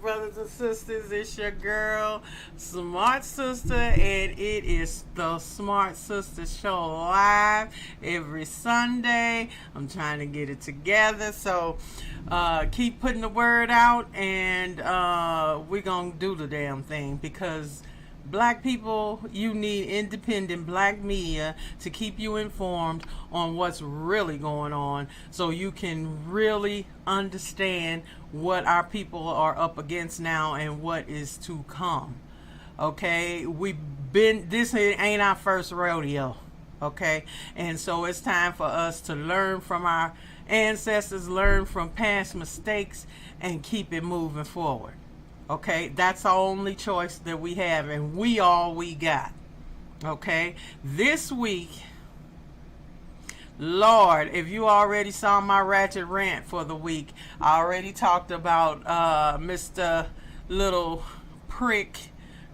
brothers and sisters? It's your girl, Smart Sister, and it is the Smart Sister Show live every Sunday. I'm trying to get it together, so keep putting the word out, and we're going to do the damn thing, because Black people, you need independent black media to keep you informed on what's really going on, so you can really understand what our people are up against now and what is to come. Okay, this ain't our first rodeo. Okay, and so it's time for us to learn from our ancestors, learn from past mistakes, and keep it moving forward. Okay, that's the only choice that we have, and we all we got. Okay, this week, Lord, if you already saw my ratchet rant for the week, I already talked about Mr. Little Prick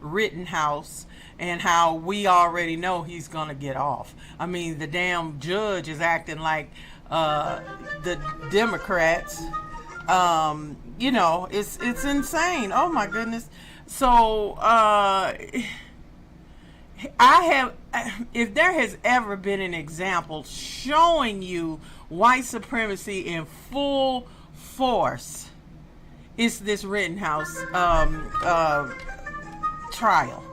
Rittenhouse and how we already know he's gonna get off. I mean, the damn judge is acting like the Democrats. You know, it's insane. Oh my goodness. So if there has ever been an example showing you white supremacy in full force, it's this Rittenhouse trial.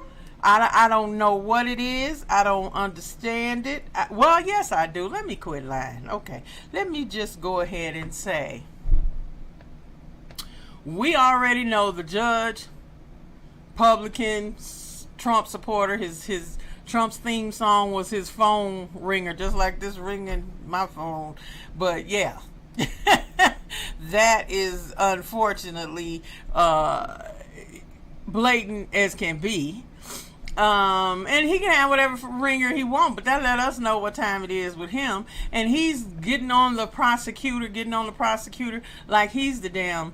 I don't know what it is. I don't understand it. Well, yes, I do. Let me quit lying. Okay, let me just go ahead and say, we already know the judge, Republican, Trump supporter. His Trump's theme song was his phone ringer, just like this ringing my phone. But yeah, that is unfortunately blatant as can be. And he can have whatever ringer he wants, but that let us know what time it is with him. And he's getting on the prosecutor like he's the damn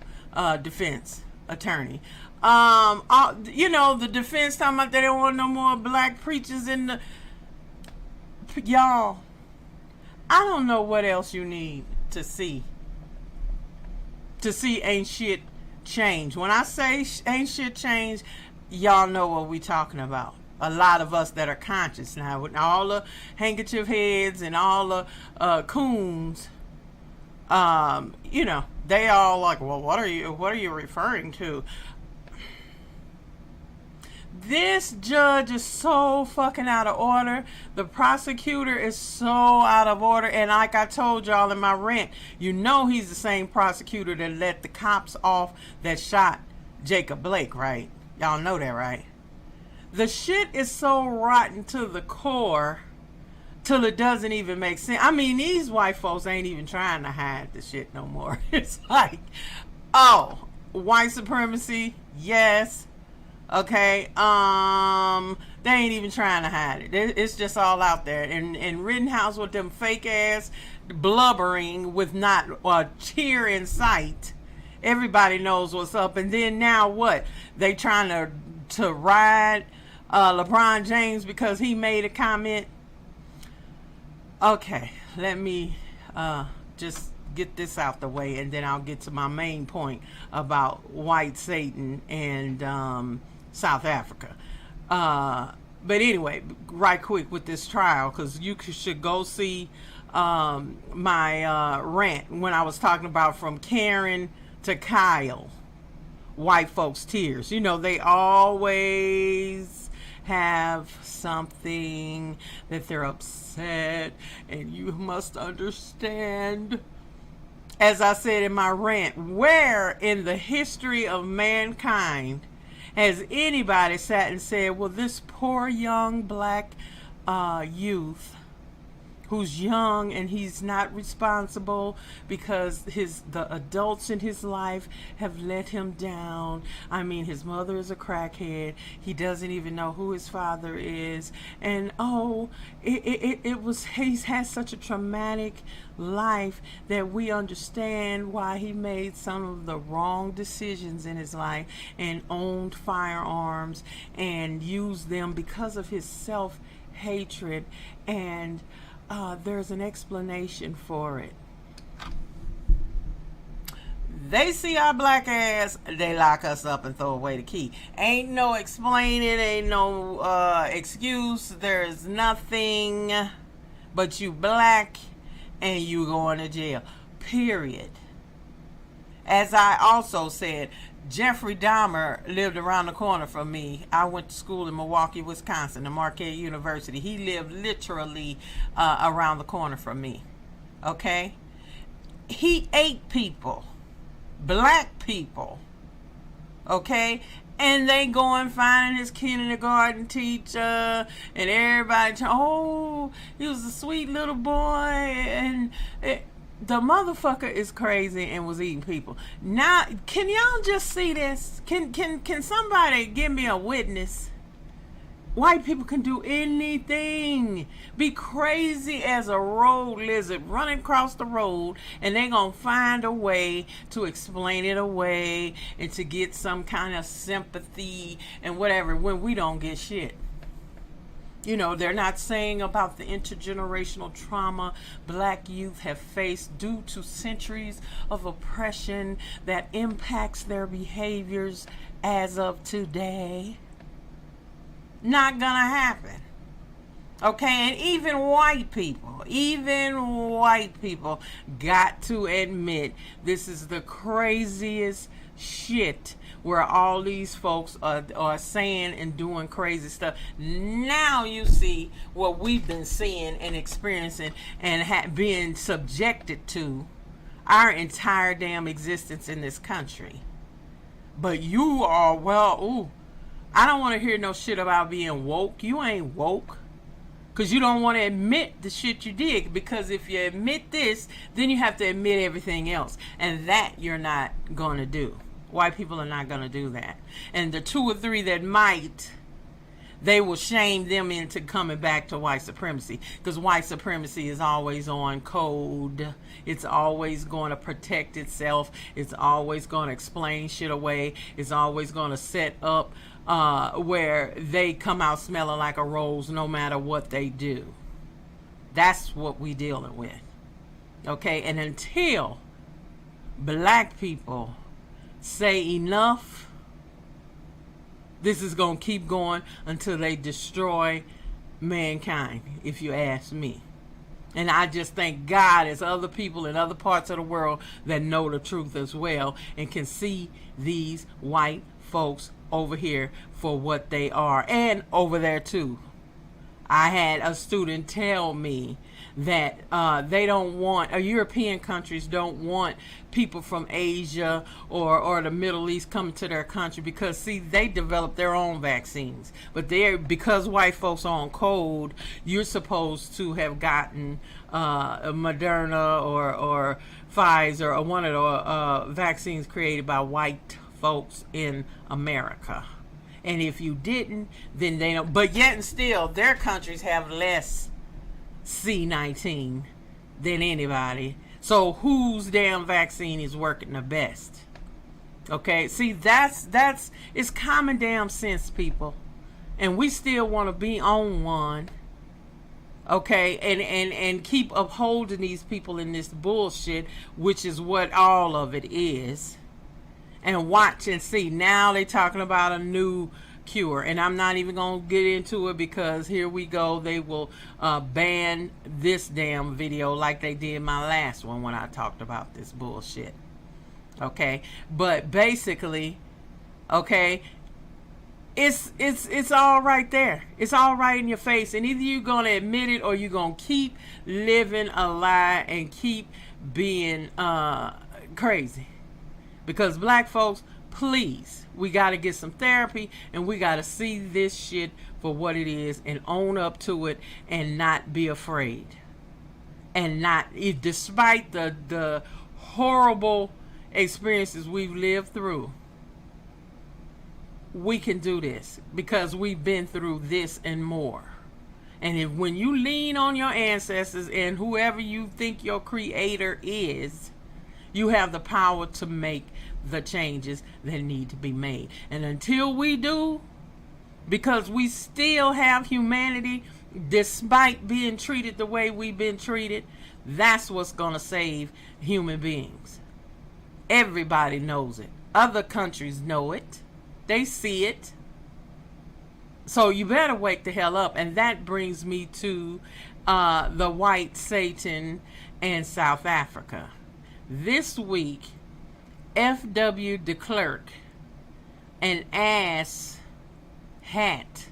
defense attorney. You know, the defense talking about they don't want no more black preachers in the... Y'all, I don't know what else you need to see ain't shit change. When I say ain't shit change, y'all know what we talking about. A lot of us that are conscious now, with all the handkerchief heads and all the coons, you know, they all like, well, what are you referring to? This judge is so fucking out of order. The prosecutor is so out of order. And like I told y'all in my rant, you know he's the same prosecutor that let the cops off that shot Jacob Blake, right? Y'all know that, right? The shit is so rotten to the core till it doesn't even make sense. I mean, these white folks ain't even trying to hide the shit no more. It's like, oh, white supremacy, yes. Okay, they ain't even trying to hide it. It's just all out there. And Rittenhouse with them fake ass blubbering with not a tear in sight. Everybody knows what's up. And then now what? They trying to ride LeBron James because he made a comment. Okay, let me just get this out the way, and then I'll get to my main point about white Satan and South Africa. But anyway, right quick with this trial, because you should go see my rant when I was talking about from Karen to Kyle, white folks' tears. You know, they always have something that they're upset, and you must understand. As I said in my rant, where in the history of mankind has anybody sat and said, well, this poor young black youth who's young and he's not responsible because the adults in his life have let him down. I mean, his mother is a crackhead. He doesn't even know who his father is. And he's had such a traumatic life that we understand why he made some of the wrong decisions in his life and owned firearms and used them because of his self-hatred. And there's an explanation for it. They see our black ass, they lock us up and throw away the key. Ain't no explaining, ain't no excuse. There's nothing but you black and you going to jail. Period. As I also said, Jeffrey Dahmer lived around the corner from me. I went to school in Milwaukee, Wisconsin, at Marquette University. He lived literally around the corner from me. Okay? He ate people. Black people. Okay? And they go and find his kindergarten teacher and everybody, oh, he was a sweet little boy, and the motherfucker is crazy and was eating people. Now, can y'all just see this? Can somebody give me a witness? White people can do anything. Be crazy as a road lizard running across the road, and they gonna find a way to explain it away and to get some kind of sympathy and whatever when we don't get shit. You know, they're not saying about the intergenerational trauma black youth have faced due to centuries of oppression that impacts their behaviors as of today. Not gonna happen. Okay, and even white people got to admit this is the craziest shit, where all these folks are saying and doing crazy stuff. Now you see what we've been seeing and experiencing and being subjected to our entire damn existence in this country. But you are, well, ooh, I don't want to hear no shit about being woke. You ain't woke. Because you don't want to admit the shit you did. Because if you admit this, then you have to admit everything else. And that you're not going to do. White people are not going to do that. And the 2 or 3 that might, they will shame them into coming back to white supremacy. Because white supremacy is always on code. It's always going to protect itself. It's always going to explain shit away. It's always going to set up where they come out smelling like a rose no matter what they do. That's what we dealing with. Okay, and until black people say enough, this is going to keep going until they destroy mankind, if you ask me. And I just thank God there's other people in other parts of the world that know the truth as well and can see these white folks over here for what they are, and over there too. I had a student tell me that they don't want, European countries don't want people from Asia or the Middle East coming to their country because, see, they develop their own vaccines. But because white folks are on code, you're supposed to have gotten Moderna or Pfizer or one of the vaccines created by white folks in America. And if you didn't, then they don't. But yet and still, their countries have less C-19 than anybody. So whose damn vaccine is working the best? Okay, see, that's it's common damn sense, people. And we still want to be on one. Okay, and keep upholding these people in this bullshit, which is what all of it is. And watch and see. Now they talking about a new cure. And I'm not even going to get into it because here we go. They will ban this damn video like they did my last one when I talked about this bullshit. Okay? But basically, okay, it's all right there. It's all right in your face. And either you're going to admit it or you're going to keep living a lie and keep being crazy. Because black folks, please, we got to get some therapy and we got to see this shit for what it is and own up to it and not be afraid. And not, despite the horrible experiences we've lived through, we can do this because we've been through this and more. And when you lean on your ancestors and whoever you think your creator is, you have the power to make the changes that need to be made. And until we do, because we still have humanity despite being treated the way we've been treated, that's what's going to save human beings. Everybody knows it. Other countries know it. They see it. So you better wake the hell up. And that brings me to the white Satan and South Africa. This week, F.W. de Klerk, an ass hat,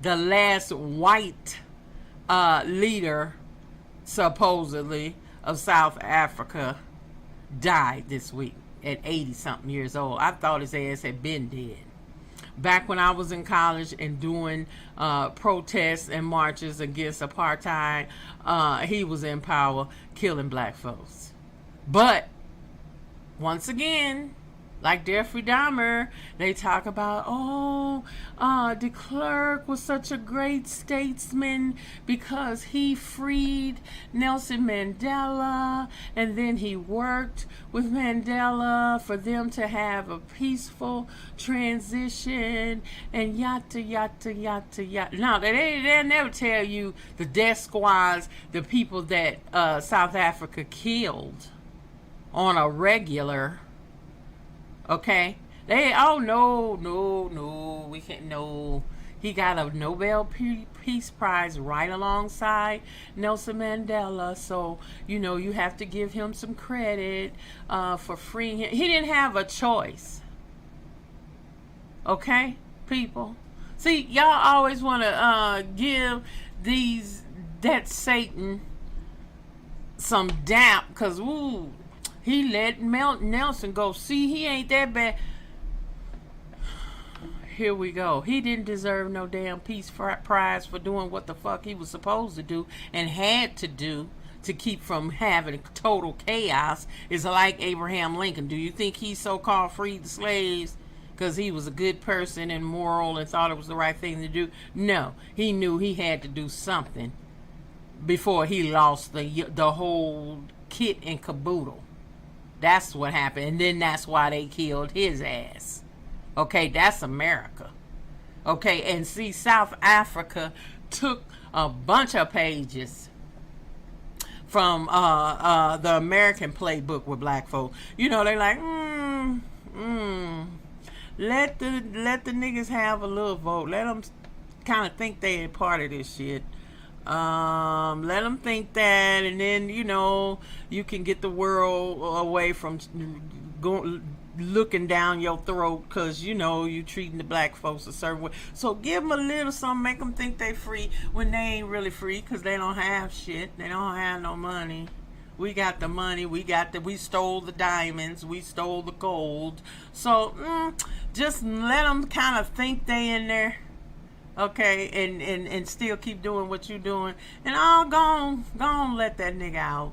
the last white leader, supposedly, of South Africa, died this week at 80-something years old. I thought his ass had been dead. Back when I was in college and doing protests and marches against apartheid, he was in power killing black folks. But, once again, like Jeffrey Dahmer, they talk about, de Klerk was such a great statesman because he freed Nelson Mandela, and then he worked with Mandela for them to have a peaceful transition, and yada, yada, yada, yada. Now, they'll never tell you the death squads, the people that South Africa killed on a regular. Okay, no, we can't, no. He got a Nobel Peace Prize right alongside Nelson Mandela, so, you have to give him some credit for freeing him. He didn't have a choice. Okay, people? See, y'all always want to give that Satan some damp, because, he let Nelson go. See, he ain't that bad. Here we go. He didn't deserve no damn peace prize for doing what the fuck he was supposed to do and had to do to keep from having total chaos. It's like Abraham Lincoln. Do you think he so-called freed the slaves because he was a good person and moral and thought it was the right thing to do? No. He knew he had to do something before he lost the whole kit and caboodle. That's what happened. And then that's why they killed his ass. Okay, that's America. Okay, and see, South Africa took a bunch of pages from the American playbook with black folk. They're like, let the niggas have a little vote. Let them kind of think they ain't part of this shit. Let them think that, and then you can get the world away from looking down your throat because you treating the black folks a certain way. So give them a little something, make them think they free when they ain't really free because they don't have shit. They don't have no money. We got the money. We stole the diamonds. We stole the gold. So just let them kind of think they in there. Okay, and still keep doing what you doing. And I'll go on, let that nigga out.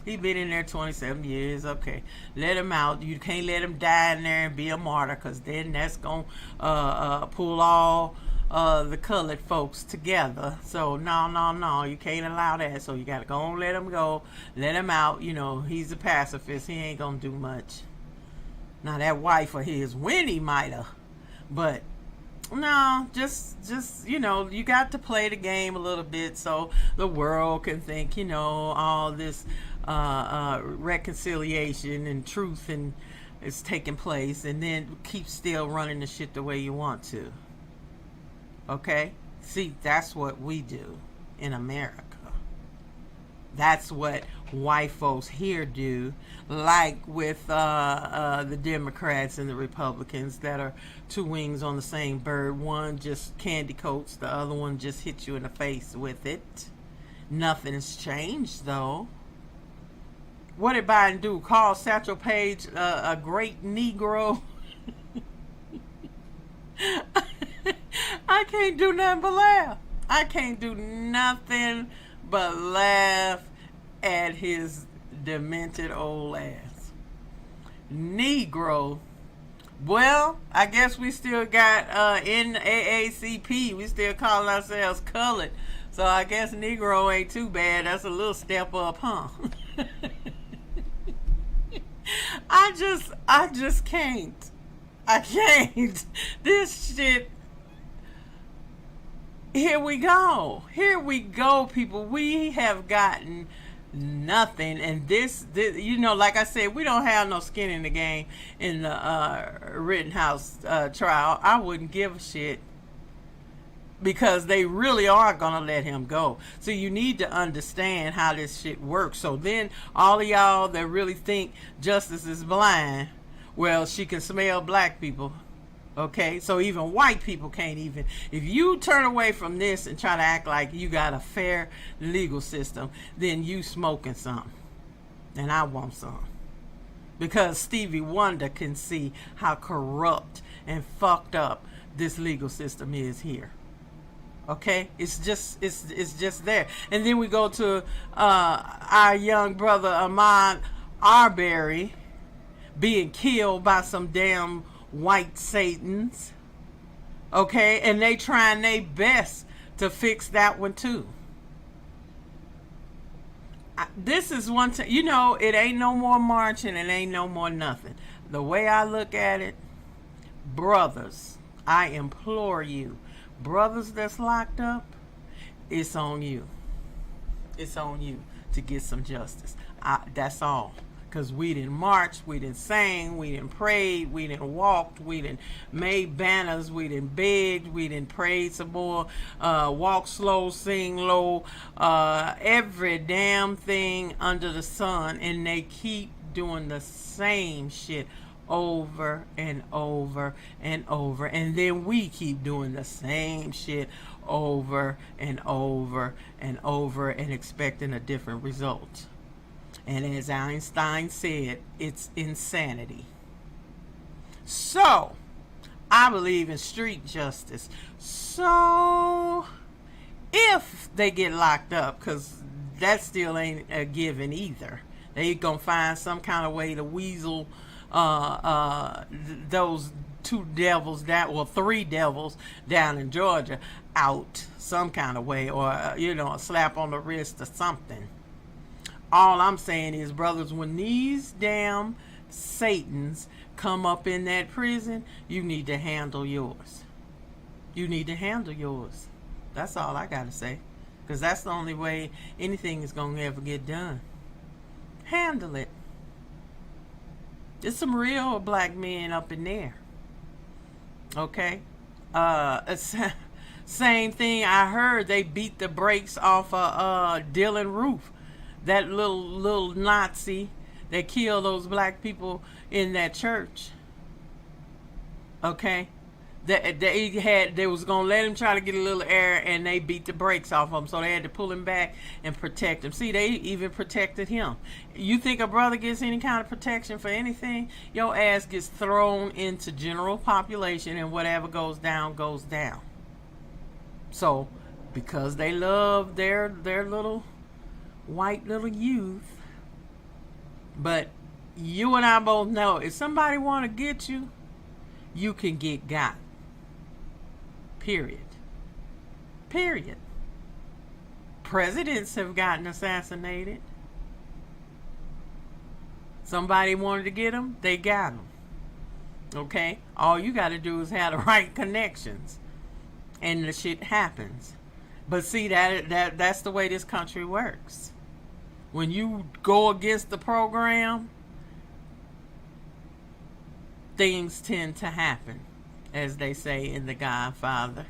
He been in there 27 years. Okay, let him out. You can't let him die in there and be a martyr, because then that's going to pull all the colored folks together. So, no. You can't allow that. So you got to go and let him go. Let him out. He's a pacifist. He ain't going to do much. Now, that wife of his, Winnie might have. But no, just you got to play the game a little bit so the world can think, all this reconciliation and truth and is taking place, and then keep still running the shit the way you want to. Okay? See, that's what we do in America. That's what white folks here do, like with the Democrats and the Republicans that are two wings on the same bird. One just candy coats, the other one just hits you in the face with it. Nothing's changed, though. What did Biden do? Call Satchel Paige a great Negro? I can't do nothing but laugh. I can't do nothing but laugh at his demented old ass. Negro. Well, I guess we still got NAACP. We still calling ourselves colored. So I guess Negro ain't too bad. That's a little step up, huh? I just can't. I can't. This shit. Here we go, people. We have gotten Nothing. And this, you know, like I said, we don't have no skin in the game in the Rittenhouse trial. I wouldn't give a shit, because they really are gonna let him go. So you need to understand how this shit works. So then all of y'all that really think justice is blind, well, she can smell black people. Okay, so even white people can't even. If you turn away from this and try to act like you got a fair legal system, then you smoking something, and I want some, because Stevie Wonder can see how corrupt and fucked up this legal system is here. Okay, it's just there. And then we go to our young brother Ahmaud Arbery being killed by some damn white satans. Okay, and they trying their best to fix that one too. This is one time, you know, it ain't no more marching, it ain't no more nothing. The way I look at it, brothers, I implore you, brothers that's locked up, it's on you. It's on you to get some justice. That's all. Because we didn't march, we didn't sing, we didn't pray, we didn't walk, we didn't made banners, we didn't beg, we didn't pray some more, walk slow, sing low, every damn thing under the sun, and they keep doing the same shit over and over and over, and then we keep doing the same shit over and over and over and expecting a different result. And as Einstein said, it's insanity. So, I believe in street justice. So, if they get locked up, because that still ain't a given either, they gonna find some kind of way to weasel those two devils down, well, three devils down in Georgia out some kind of way, or you know, a slap on the wrist or something. All I'm saying is, brothers, when these damn satans come up in that prison, you need to handle yours. You need to handle yours. That's all I got to say. Because that's the only way anything is going to ever get done. Handle it. There's some real black men up in there. Okay? Same thing, I heard they beat the brakes off of Dylan Roof. That little Nazi that killed those black people in that church. Okay, they was gonna let him try to get a little air, and they beat the brakes off him, so they had to pull him back and protect him. See, they even protected him. You think a brother gets any kind of protection for anything? Your ass gets thrown into general population, and whatever goes down goes down. So, because they love their little white little youth. But you and I both know, if somebody want to get you, you can get got. Period. Presidents have gotten assassinated. Somebody wanted to get them, they got them. Okay, all you got to do is have the right connections, and the shit happens. But see, that's the way this country works. When you go against the program, things tend to happen, as they say in The Godfather.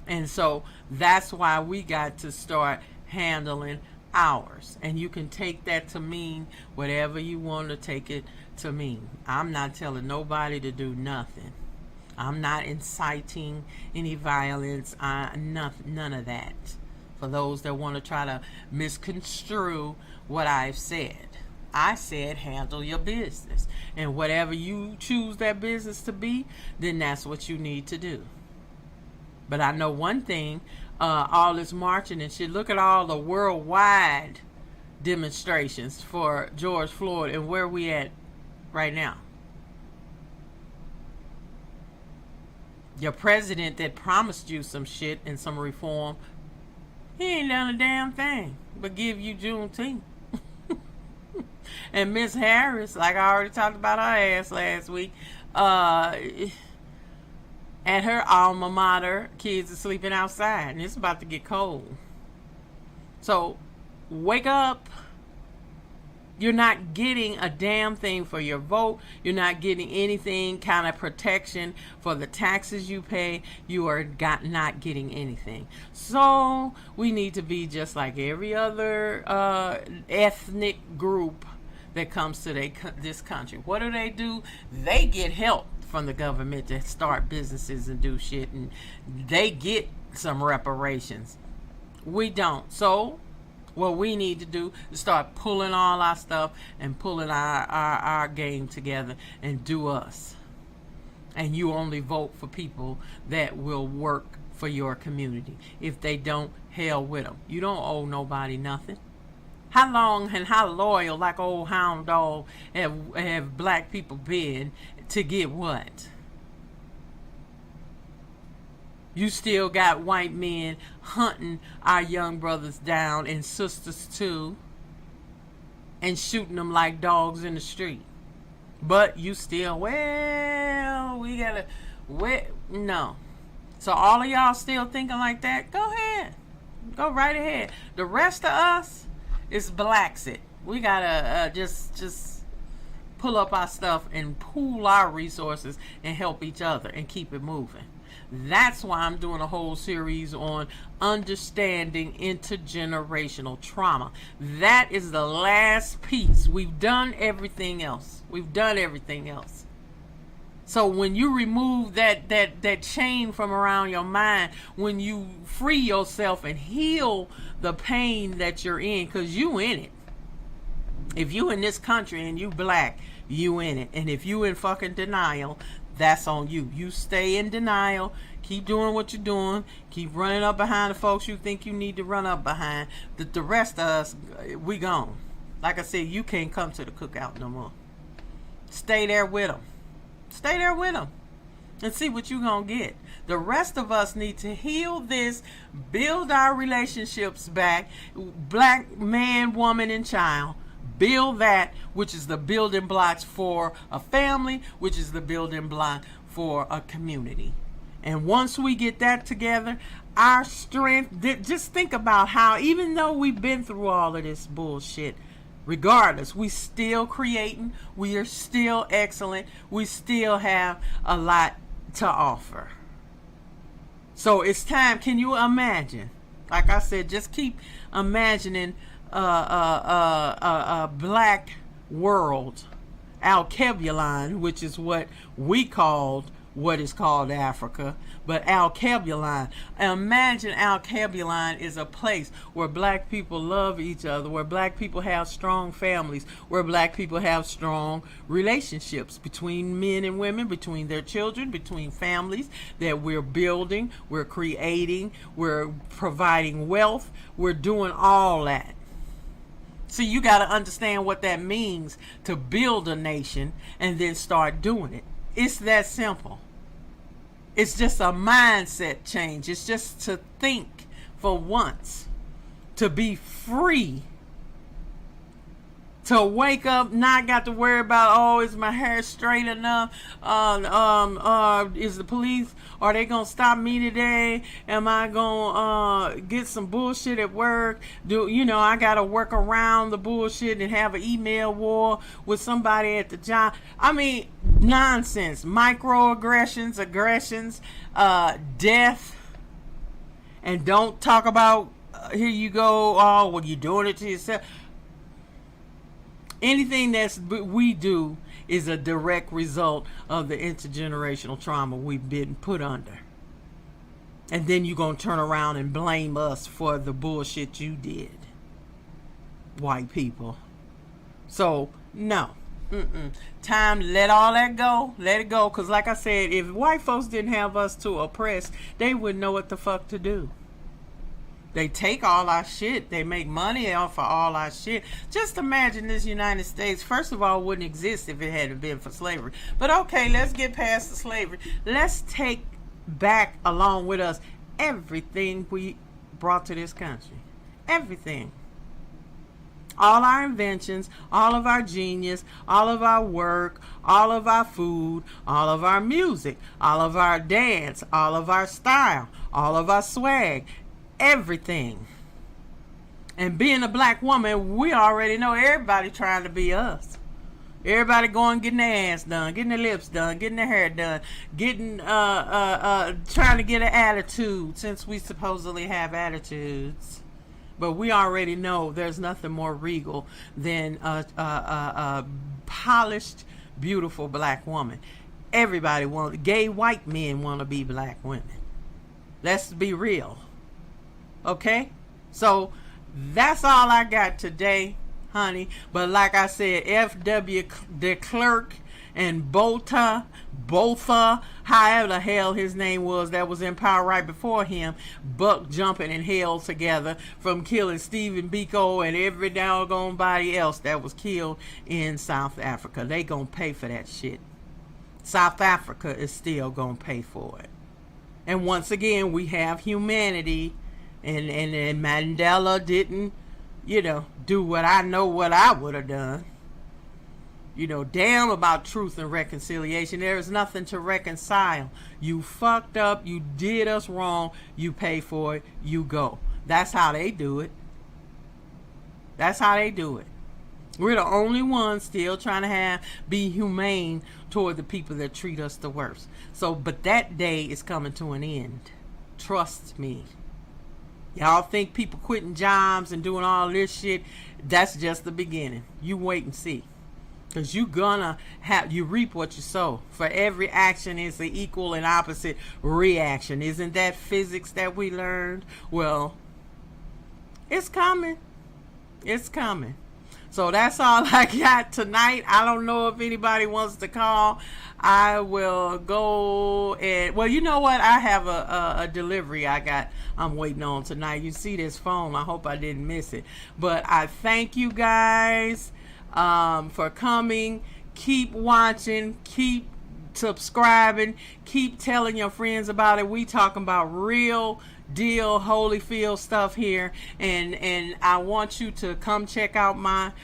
And so that's why we got to start handling ours. And you can take that to mean whatever you want to take it to mean. I'm not telling nobody to do nothing. I'm not inciting any violence, none of that. For those that want to try to misconstrue what I've said. I said handle your business. And whatever you choose that business to be, then that's what you need to do. But I know one thing, all this marching and shit, look at all the worldwide demonstrations for George Floyd, and where we at right now. Your president that promised you some shit and some reform, he ain't done a damn thing but give you Juneteenth. And Miss Harris, like I already talked about her ass last week, at her alma mater, kids are sleeping outside, and it's about to get cold. So wake up. You're not getting a damn thing for your vote. You're not getting anything kind of protection for the taxes you pay. You are not getting anything. So we need to be just like every other ethnic group that comes to this country. What do? They get help from the government to start businesses and do shit, and they get some reparations. We don't. So what we need to do is start pulling all our stuff and pulling our game together and do us. And you only vote for people that will work for your community. If they don't, hell with them. You don't owe nobody nothing. How long and how loyal, like old hound dog, have black people been to get what? You still got white men hunting our young brothers down, and sisters too, and shooting them like dogs in the street. But you still, no. So all of y'all still thinking like that? Go ahead. Go right ahead. The rest of us is Blaxit. We gotta just pull up our stuff and pool our resources and help each other and keep it moving. That's why I'm doing a whole series on understanding intergenerational trauma. That is the last piece. We've done everything else. So when you remove that chain from around your mind, when you free yourself and heal the pain that you're in, because you in it. If you in this country and you black, you in it. And if you in fucking denial, that's on you. You stay in denial. Keep doing what you're doing. Keep running up behind the folks you think you need to run up behind. The rest of us, we gone. Like I said, you can't come to the cookout no more. Stay there with them. And see what you gonna get. The rest of us need to heal this, build our relationships back. Black man, woman, and child. Build that, which is the building blocks for a family, which is the building block for a community. And once we get that together, our strength, just think about how, even though we've been through all of this bullshit, regardless, we still creating, we are still excellent, we still have a lot to offer. So it's time. Can you imagine? Like I said, just keep imagining a black world, Alkebulan, which is what we called what is called Africa, but Alkebulan. Imagine Alkebulan is a place where black people love each other, where black people have strong families, where black people have strong relationships between men and women, between their children, between families, that we're building, we're creating, we're providing wealth, we're doing all that. So you got to understand what that means to build a nation and then start doing it. It's that simple. It's just a mindset change. It's just to think for once, to be free, to wake up, not got to worry about, oh, is my hair straight enough? Is the police, are they gonna stop me today? Am I gonna get some bullshit at work? I gotta work around the bullshit and have an email war with somebody at the job? I mean, nonsense, microaggressions, aggressions, death, and don't talk about, here you go, oh, well, you're doing it to yourself. Anything that we do is a direct result of the intergenerational trauma we've been put under. And then you're going to turn around and blame us for the bullshit you did, white people. So, no. Time to let all that go. Let it go. Because like I said, if white folks didn't have us to oppress, they wouldn't know what the fuck to do. They take all our shit. They make money off of all our shit. Just imagine this United States, first of all, wouldn't exist if it hadn't been for slavery. But okay, let's get past the slavery. Let's take back along with us everything we brought to this country. Everything. All our inventions, all of our genius, all of our work, all of our food, all of our music, all of our dance, all of our style, all of our swag. Everything. And being a black woman, we already know everybody trying to be us. Everybody going getting their ass done, getting their lips done, getting their hair done, getting trying to get an attitude, since we supposedly have attitudes. But we already know there's nothing more regal than a polished, beautiful black woman. Everybody gay white men want to be black women. Let's be real. Okay? So that's all I got today, honey. But like I said, F.W. de Klerk and Botha, however the hell his name was, that was in power right before him, buck jumping in hell together from killing Stephen Biko and every doggone body else that was killed in South Africa. They gonna pay for that shit. South Africa is still gonna pay for it. And once again, we have humanity, and Mandela didn't, do what I would have done. Damn about truth and reconciliation. There is nothing to reconcile. You fucked up, you did us wrong, you pay for it, you go. That's how they do it. That's how they do it. We're the only ones still trying to be humane toward the people that treat us the worst. So, but that day is coming to an end. Trust me. Y'all think people quitting jobs and doing all this shit, that's just the beginning. You wait and see. Because you reap what you sow. For every action is an equal and opposite reaction. Isn't that physics that we learned? Well, it's coming. It's coming. So that's all I got tonight. I don't know if anybody wants to call. I will go and, well, you know what? I have a delivery I'm waiting on tonight. You see this phone. I hope I didn't miss it. But I thank you guys for coming. Keep watching. Keep subscribing. Keep telling your friends about it. We talking about real deal Holyfield stuff here, and I want you to come check out my